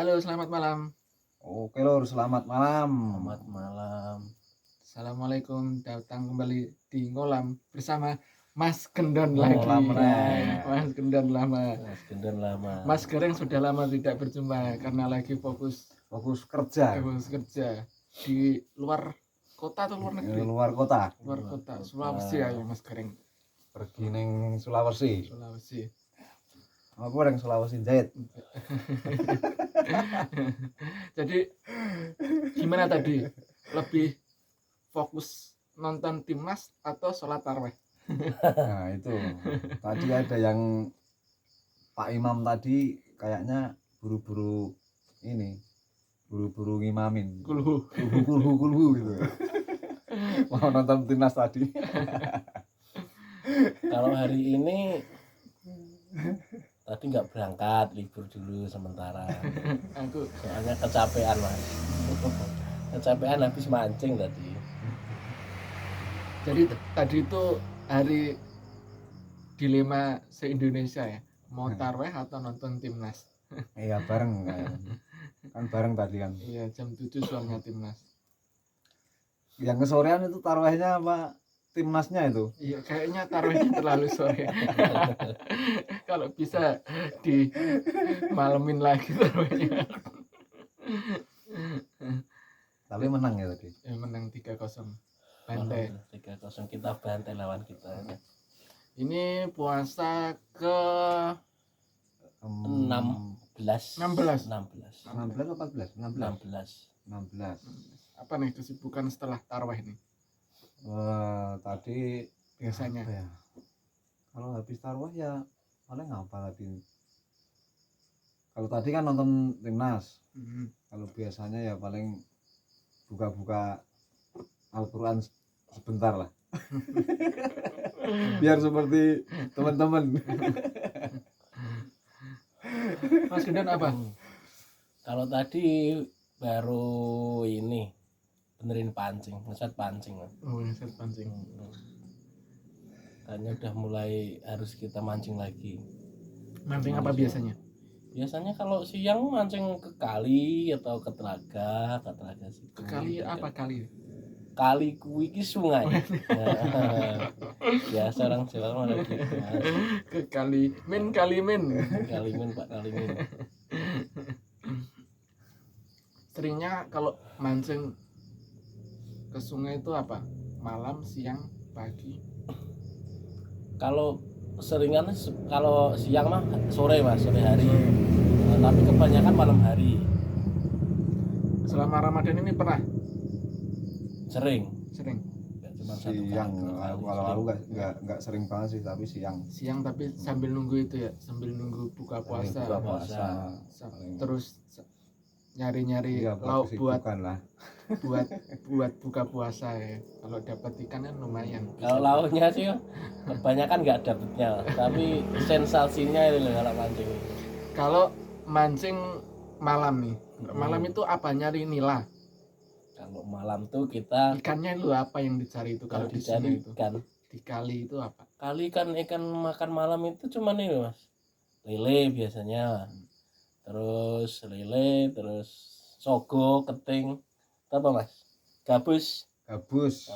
Halo, selamat malam. Oke lor, selamat malam. Selamat malam. Assalamualaikum, datang kembali di Ngolam bersama Mas Gendon Ngolam lagi. meneh. Mas Gendon lama. Mas Gendon lama. Mas Gereng sudah lama tidak berjumpa karena lagi fokus Fokus kerja kerja di luar kota atau luar di negeri? luar kota. Luar kota, Sulawesi ya Mas Gereng. Pergi ning Sulawesi. Sulawesi. Aku orang Sulawesi Jait. Jadi gimana tadi? Lebih fokus nonton timnas atau sholat tarawih? Nah, itu. Tadi ada yang Pak Imam tadi kayaknya buru-buru ini. Buru-buru ngimamin. Kulhu. Kulhu gitu. Mau nonton timnas tadi. Kalau hari ini tadi nggak berangkat, libur dulu sementara. Aku Soalnya kecapean mas. Kecapean habis mancing tadi. jadi tadi itu hari dilema se-Indonesia ya, mau tarweh atau nonton timnas. Iya, bareng kan bareng tadi kan. Iya, jam 7 soalnya timnas. Yang kesorean itu tarawihnya apa timnasnya itu? Iya, kayaknya tarwehnya terlalu sore. Kalau bisa di malemin lagi tarwehnya. Tapi menang ya tadi. Menang 3-0. Bantai. 3-0 kita bantai lawan kita. Ini puasa ke 16. 16. 16 atau 14? 16. 16. 16. Apa nih kesibukan setelah tarweh nih? Tadi Biasanya. apa ya? Kalau habis tarawih ya paling ngapa tadi? Kalau tadi kan nonton timnas. Kalau biasanya ya paling buka-buka Al-Quran sebentar lah. Biar seperti teman-teman. Mas Gendon apa? Kalau tadi baru ini benerin pancing, ngeset pancing. Oh, set pancing. Kayaknya udah mulai harus kita mancing lagi. Mancing apa biasanya? Biasanya kalau siang mancing ke kali atau ke telaga sih. Ke kali apa kali? Kali kuwi ki sungai. Biasa orang Jawa malah gitu. Mas. Ke kali min. Kalimin Pak Kalimin. Seringnya kalau mancing ke sungai itu apa? Malam, siang, pagi? Kalau seringan kalau siang mah sore Mas, sore hari. Tapi kebanyakan malam hari. Selama Ramadan ini pernah? Sering. Sering. Nggak cuma satu Siang kali, dua kali, kalau sering. aku nggak sering banget sih, tapi siang. Siang tapi sambil nunggu itu ya, sambil nunggu buka puasa. buka puasa. Terus nyari-nyari Iya, lauk buat kesibukan lah. buat buka puasa ya. Kalau dapat ikan kan lumayan. Kalau lauknya sih kebanyakan nggak dapetnya, tapi sensasinya itu loh kalau mancing. Kalau mancing malam nih, malam itu apa? Nyari nila. Kalau malam tuh kita Ikannya itu apa yang dicari itu kalau di sungai dicari itu? ikan. Di kali itu apa? Kali kan ikan makan malam itu cuman ini Mas, lele biasanya. Terus lele, terus sogo, keting, apa Mas? Gabus. Gabus,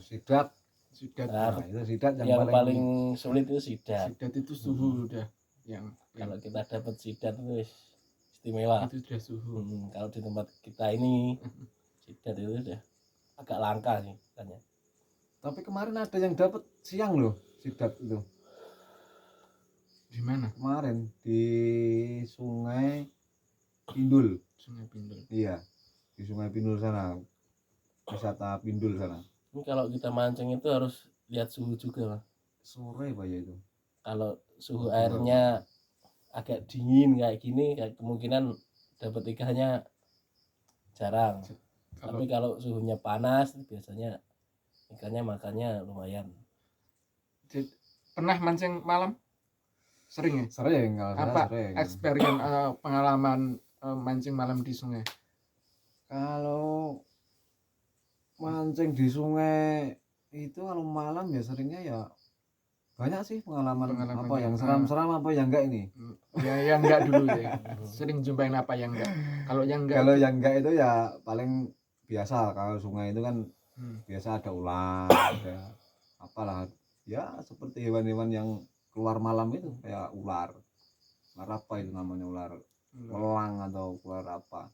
sidat. Sidat. Nah, Nah, itu sidat yang paling sulit itu sidat. Sidat itu suhu udah yang Kalau kita dapat sidat itu wis istimewa. itu sudah suhu. Kalau di tempat kita ini sidat itu udah agak langka sih katanya. Tapi kemarin ada yang dapat siang loh, sidat itu. Di mana? Kemarin di Sungai Pindul. Sungai Pindul. Iya, di Sungai Pindul sana. Wisata Pindul sana. Ini kalau kita mancing itu harus lihat suhu juga Mas. Sore apa ya itu? Kalau suhu airnya agak dingin kayak gini, kayak kemungkinan dapat ikannya jarang. Tapi kalau suhunya panas biasanya ikannya makannya lumayan. Pernah mancing malam? Sering ya? Sering, kalau saya Apa sering. experience pengalaman mancing malam di sungai? Kalau mancing di sungai itu kalau malam ya seringnya ya banyak sih pengalaman Pengalaman apa yang yang- seram-seram apa yang enggak ini. Ya yang enggak dulu ya. Sering jumpain apa yang enggak. Kalau yang enggak Kalau itu- yang enggak itu ya paling biasa, kalau sungai itu kan biasa ada ular, ada apalah ya seperti hewan-hewan yang keluar malam itu kayak ular. Ular apa itu namanya, ular melang atau ular apa?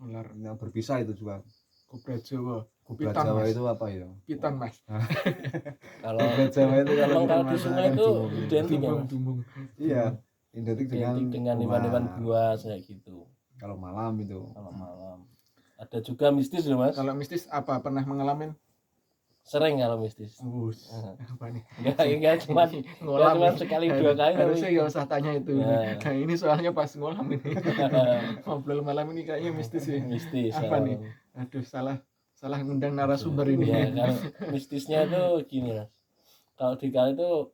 ular Yang berbisa itu juga. kobra Jawa. Kobra Piton, Jawa Mas. itu apa itu? Piton Mas. Kalau Kobra Jawa itu kalau emang kita kalau di masakan sungai itu bingung. identik ya, Mas? Dumbung. Iya, identik Identik dengan ular. hewan-hewan buas kayak gitu. Kalau malam itu. Kalau malam ada juga mistis loh, Mas. Kalau mistis apa pernah mengalami? Sering kalau mistis. Apa nih? Enggak cuma Ngolam cuma nih. sekali dua kali Harusnya tapi nggak usah tanya itu. Ya. Nah ini soalnya pas ngolam ini. Ngobrol malam ini kayaknya mistis sih. mistis. Apa nih? Aduh salah ngundang narasumber ini. Ya, kalau mistisnya itu gini, Mas. Kalau di kali itu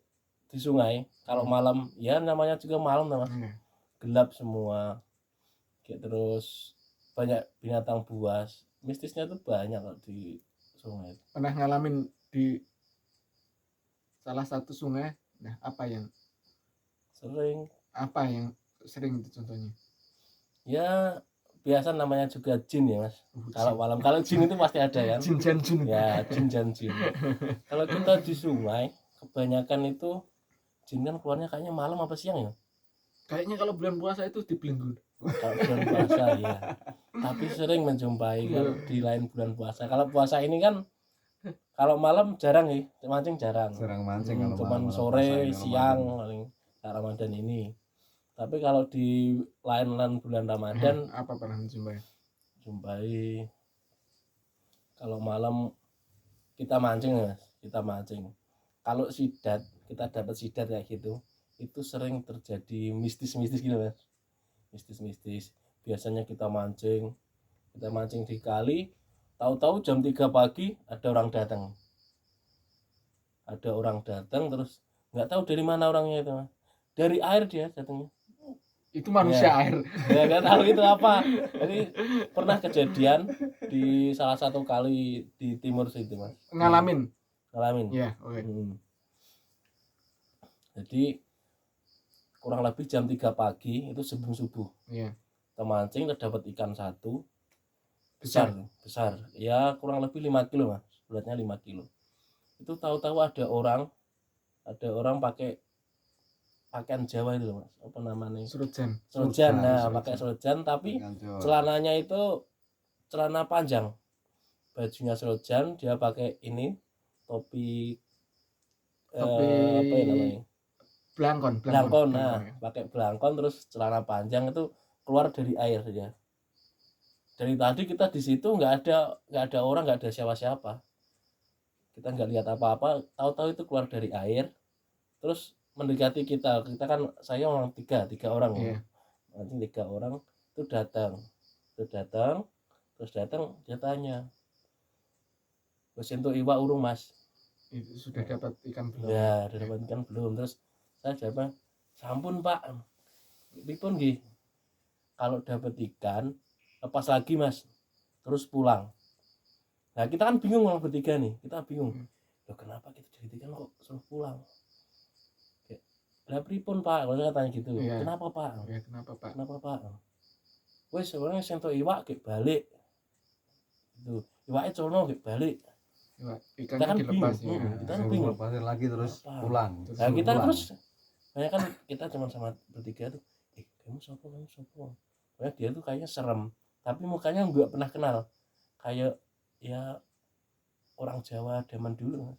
di sungai, kalau malam ya namanya juga malam, Mas. Iya. Gelap semua. Kayak terus banyak binatang buas. Mistisnya itu banyak kalau di sungai. Pernah ngalamin di salah satu sungai. Nah Sering. apa yang sering itu contohnya? Ya biasa namanya juga jin ya, Mas. Kalau malam, kalau jin itu pasti ada kan. Jin jan jin. Ya, jin. Kalau kita di sungai, kebanyakan itu jin kan keluarnya kayaknya malam apa siang ya? Kayaknya kalau bulan puasa itu dibelenggu. Kalau bulan puasa ya. Tapi sering menjumpai kalau di lain bulan puasa. Kalau puasa ini kan kalau malam jarang ya, mancing jarang. Jarang mancing kalau Cuman malam-malam sore, puasa ini, kalau siang malam. paling saat Ramadan ini. Tapi kalau di lain-lain bulan Ramadan Apa pernah menjumpai? jumpai kalau malam kita mancing, Mas. Kita mancing. Kalau sidat, kita dapat sidat kayak gitu, itu sering terjadi mistis-mistis gitu, Mas. Mistis-mistis. Biasanya kita mancing di kali, tahu-tahu jam 3 pagi ada orang datang. Terus nggak tahu dari mana orangnya itu, Mas. Dari air dia datangnya. Itu manusia Ya. air. Ya nggak tahu itu apa. Jadi pernah kejadian di salah satu kali di timur situ, Mas. Ngalamin. Ngalamin. Iya, oke. Jadi kurang lebih jam 3 pagi itu sebelum subuh. Iya. Kita mancing, kita dapat ikan satu besar. Ya kurang lebih 5 kilo, Mas. Beratnya 5 kilo. Itu tahu-tahu ada orang pakai pakaian Jawa itu, Mas. Apa namanya? Surujan. Nah, pakai surujan tapi celananya itu celana panjang. Bajunya surujan, dia pakai ini topi apa ya namanya? Belangkon. Nah, pakai belangkon terus celana panjang itu keluar dari air dia. Dari tadi kita di situ nggak ada orang, nggak ada siapa-siapa. Kita nggak lihat apa-apa, tahu-tahu itu keluar dari air. Terus mendekati kita kan saya orang tiga orang ya. Nanti 3 orang itu datang terus dia tanya, "Wes entuk iwak urung, Mas?" Itu sudah dapat ikan belum? Ya, udah dapat ikan belum. Terus saya jawab, "Sampun, Pak. Pripun nggih? Kalau dapat ikan lepas lagi, Mas. Terus pulang." Nah, kita kan bingung orang bertiga nih. Kita bingung. Loh, kenapa kita jadi ikan kok suruh pulang? Lah pripun, Pak? Kalau saya tanya gitu. Iya. Kenapa, Pak? Ya, kenapa Pak? Wes sebenarnya sentuh iwak gek balik. Itu iwaknya cono gek balik. Ikannya kan dilepas bingung. ya. Kita kan bingung. Lepasin lagi terus Apa? pulang. Nah, kita Pulang. terus banyak kan kita cuma sama bertiga tuh. Kamu sopo? Pokoknya dia tuh kayaknya serem, tapi mukanya nggak pernah kenal. Kayak ya orang Jawa zaman dulu.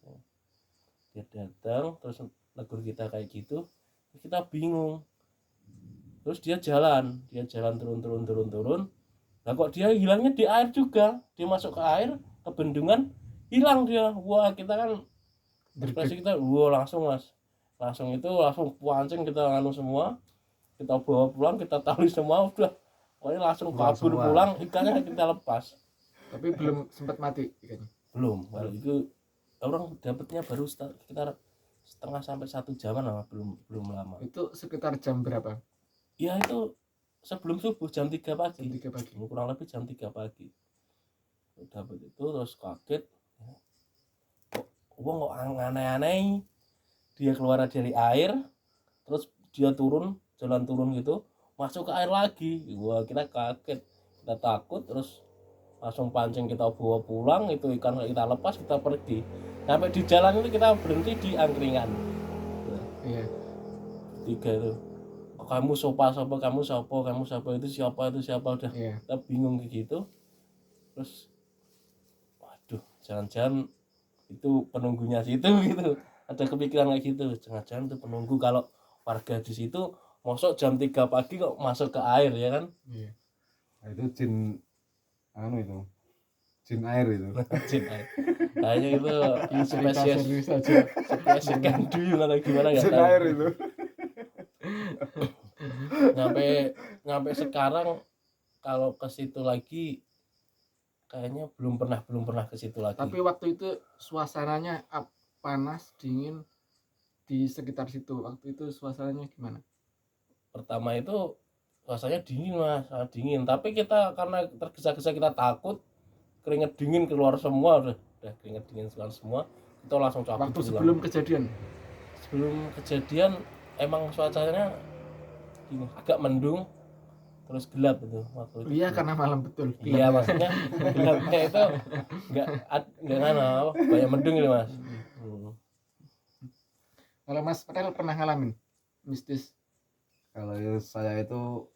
Dia datang terus negur kita kayak gitu. Kita bingung. Terus dia jalan turun. Nah kok dia hilangnya di air juga. Dia masuk ke air, ke bendungan, hilang dia. Wah, kita kan ekspresi kita, langsung, Mas. Langsung pancing kita nganu semua. Kita bawa pulang, kita tali semua, udah. Pokoknya langsung kabur pulang, ikannya kita lepas. Tapi belum sempat mati ikannya. Belum. Kalau itu orang dapatnya baru sekitar setengah sampai 1 jaman lah, belum lama. Itu sekitar jam berapa? Ya itu sebelum subuh jam 3 pagi. Jam 3 pagi. Kurang lebih jam 3 pagi. Dapat itu terus kaget. Kok aneh-aneh. dia keluar dari air, terus dia jalan turun gitu, masuk ke air lagi. Wah, kita kaget, kita takut, terus langsung pancing kita bawa pulang. Itu ikan kita lepas, kita pergi. Sampai di jalan itu kita berhenti di angkringan. Iya. Tiga itu, kamu siapa, kamu siapa, itu siapa, udah Iya. kita bingung kayak gitu. Terus waduh, jangan-jangan itu penunggunya situ gitu. Ada kepikiran kayak gitu, jangan-jangan itu penunggu. Kalau warga di situ masuk jam 3 pagi kok masuk ke air, ya kan? Iya. Nah, itu jin jin air itu. Jin air. Kayaknya itu Ini cerita spesies serius aja. ikan duyung atau gimana nggak Jin tahu. air itu. Sampai sekarang kalau ke situ lagi kayaknya belum pernah ke situ lagi. Tapi waktu itu suasananya panas, dingin di sekitar situ. Waktu itu suasananya gimana? Pertama itu rasanya dingin, Mas, sangat dingin. Tapi kita karena tergesa-gesa, kita takut, keringet dingin keluar semua, udah keringet dingin keluar semua. Kita langsung cabut. Waktu pulang. sebelum kejadian emang cuacanya agak mendung, terus gelap itu waktu itu. iya karena malam betul. Iya, maksudnya gelapnya itu nggak banyak mendung ini, Mas. Kalau Mas Padahal pernah ngalamin mistis? Kalau saya itu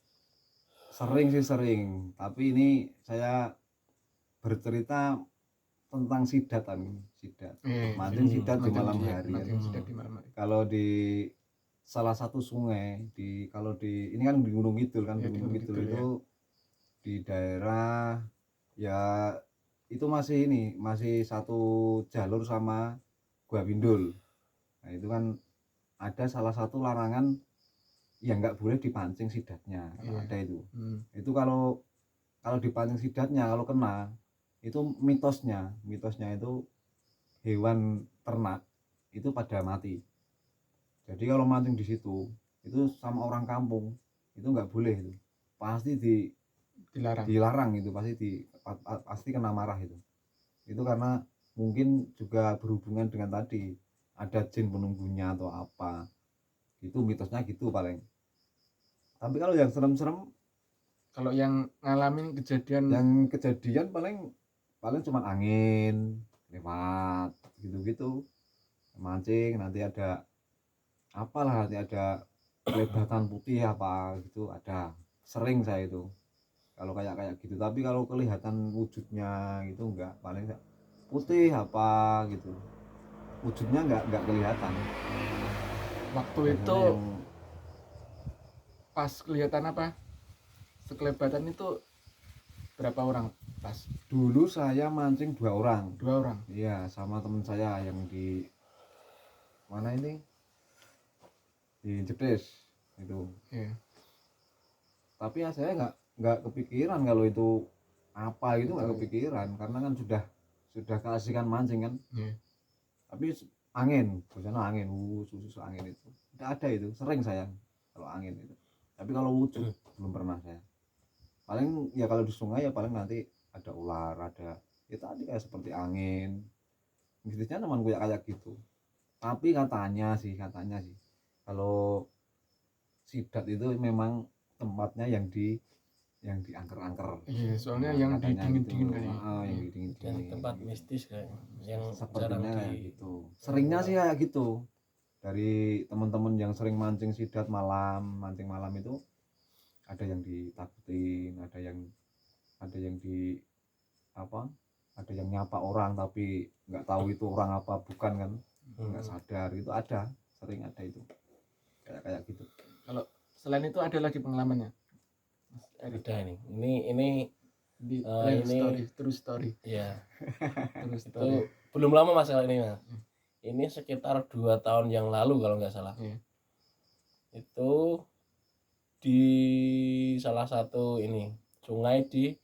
sering, tapi ini saya bercerita tentang sidatan, mancing sidat di malam hari. Kalau di salah satu sungai ini kan di Gunung Kidul kan, Ya, di Gunung Kidul ya. itu di daerah ya itu masih satu jalur sama Gua Bindul. Nah itu kan ada salah satu larangan yang nggak boleh dipancing sidatnya. Iya. Ada itu. Itu kalau dipancing sidatnya, kalau kena itu mitosnya itu hewan ternak itu pada mati. Jadi kalau mancing di situ itu sama orang kampung itu nggak boleh, itu pasti dilarang itu, pasti kena marah itu karena mungkin juga berhubungan dengan tadi ada jin penunggunya atau apa, itu mitosnya gitu paling. Tapi kalau yang serem-serem, kalau yang ngalamin kejadian paling cuma angin lewat gitu mancing, nanti ada kelebatan putih apa gitu, ada sering saya itu kalau kayak gitu. Tapi kalau kelihatan wujudnya gitu enggak, paling putih apa gitu, wujudnya enggak kelihatan. Waktu itu pas kelihatan apa sekelebatan itu berapa orang pas? Dulu saya mancing 2 orang. Iya, sama teman saya yang di mana ini, di Jedes itu. Iya. Tapi ya saya nggak kepikiran kalau itu apa gitu, nggak kepikiran karena kan sudah keasikan mancing kan. Iya. Tapi angin, biasanya angin, susu angin itu ada itu, sering saya kalau angin itu. Tapi kalau wujud belum pernah saya. Paling ya kalau di sungai ya paling nanti ada ular, ada ya tadi kayak seperti angin, mistisnya temanku ya kayak gitu. Tapi katanya sih kalau sidat itu memang tempatnya yang di angker-angker. Iya, soalnya yang didingin-dingin gitu. kayaknya. Yang didingin-dingin. Dan tempat mistis kayak yang Sepertinya jarang kayak gitu. Seringnya sih kayak gitu. Dari teman-teman yang sering mancing sidat mancing malam itu ada yang ditakutin, ada yang di apa? Ada yang nyapa orang tapi nggak tahu itu orang apa bukan kan. Nggak sadar, itu ada, sering ada itu. Kayak gitu. Kalau selain itu ada lagi pengalamannya? Ada ini true story. Iya. True Itu story. belum lama masalah ini, Mas. Ini sekitar 2 tahun yang lalu kalau nggak salah. Iya. Itu di salah satu sungai di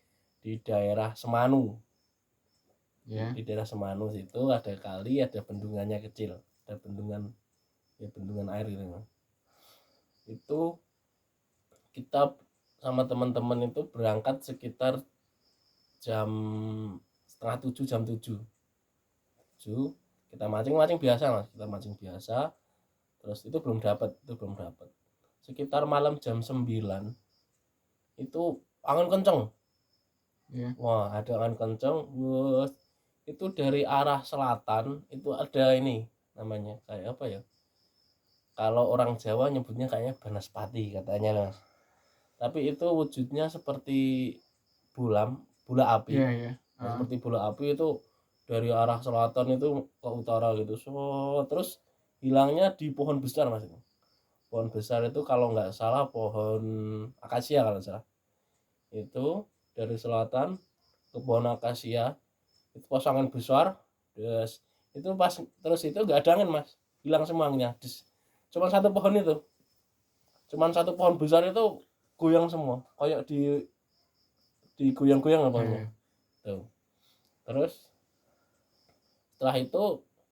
daerah Semanu. Ya. Di daerah Semanu situ ada kali, ada bendungannya kecil, ada bendungan air gitu. Itu kita sama teman-teman itu berangkat sekitar jam 6:30, jam 7. Kita mancing biasa, Mas. Kita mancing biasa, Terus itu belum dapat. Sekitar malam jam 9 itu angin kenceng. Iya. Wah, ada angin kenceng. Wes, itu dari arah selatan itu ada ini namanya kayak apa ya? Kalau orang Jawa nyebutnya kayaknya banaspati katanya, Mas. Tapi itu wujudnya seperti bola api. Iya, iya. Nah, seperti bola api itu dari arah selatan itu ke utara gitu. So, terus hilangnya di pohon besar, Mas. Pohon besar itu kalau nggak salah pohon akasia kalau nggak salah. Itu dari selatan ke pohon akasia itu pasangan besar. Terus itu pas terus itu nggak ada angin, Mas. Hilang semuanya. Cuman satu pohon itu. Cuman satu pohon besar itu goyang semua. Kayak digoyang-goyang apa Iya, iya. Tuh. Terus setelah itu